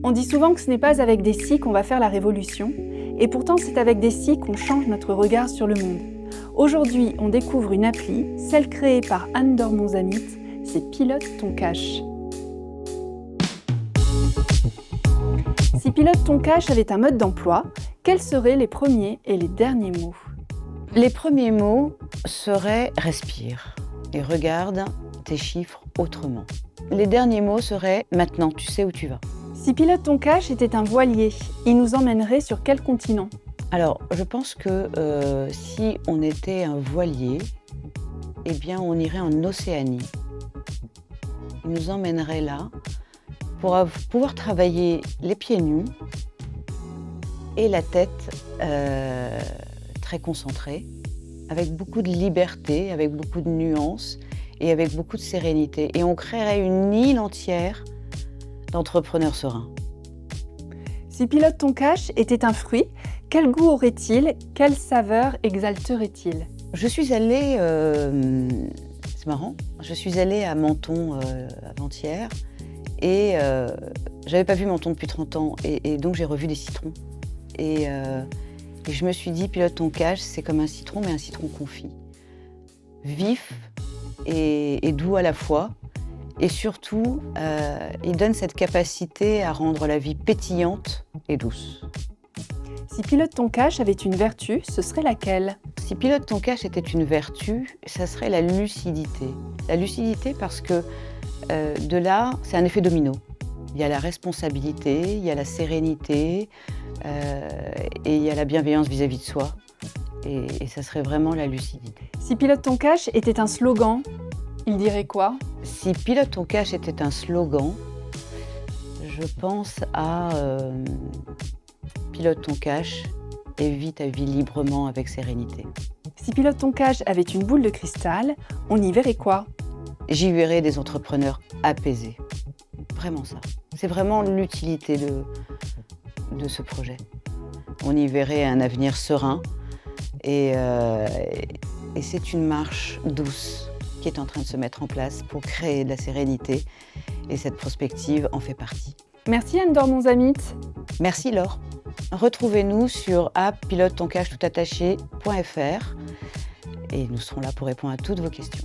On dit souvent que ce n'est pas avec des si qu'on va faire la révolution, et pourtant c'est avec des si qu'on change notre regard sur le monde. Aujourd'hui, on découvre une appli, celle créée par Anne Dormont-Zamit, c'est Pilote ton cash. Si Pilote ton cash avait un mode d'emploi, quels seraient les premiers et les derniers mots ? Les premiers mots seraient « respire » et « regarde tes chiffres autrement ». Les derniers mots seraient « maintenant, tu sais où tu vas ». Si Pilote ton cash était un voilier, il nous emmènerait sur quel continent ? Alors, je pense que si on était un voilier, eh bien, on irait en Océanie. Il nous emmènerait là pour pouvoir travailler les pieds nus et la tête très concentrée, avec beaucoup de liberté, avec beaucoup de nuances et avec beaucoup de sérénité. Et on créerait une île entière d'entrepreneurs sereins. Si Pilote ton cash était un fruit, quel goût aurait-il ? Quelle saveur exalterait-il ? Je suis allée, c'est marrant, je suis allée à Menton avant-hier et j'avais pas vu Menton depuis 30 ans et donc j'ai revu des citrons. Et je me suis dit, Pilote ton cash, c'est comme un citron, mais un citron confit. Vif et doux à la fois. Et surtout, il donne cette capacité à rendre la vie pétillante et douce. Si Pilote ton cash avait une vertu, ce serait laquelle ? Si Pilote ton cash était une vertu, ça serait la lucidité. La lucidité parce que de là, c'est un effet domino. Il y a la responsabilité, il y a la sérénité et il y a la bienveillance vis-à-vis de soi. Et ça serait vraiment la lucidité. Si Pilote ton cash était un slogan, il dirait quoi ? Si Pilote ton cash était un slogan, je pense à Pilote ton cash et vis ta vie librement avec sérénité. Si Pilote ton cash avait une boule de cristal, on y verrait quoi ? J'y verrais des entrepreneurs apaisés. Vraiment ça. C'est vraiment l'utilité de ce projet. On y verrait un avenir serein et c'est une marche douce qui est en train de se mettre en place pour créer de la sérénité et cette prospective en fait partie. Merci Anne Dormont-Zamit. Merci Laure. Retrouvez-nous sur app pilotettoncash toutattaché.fr et nous serons là pour répondre à toutes vos questions.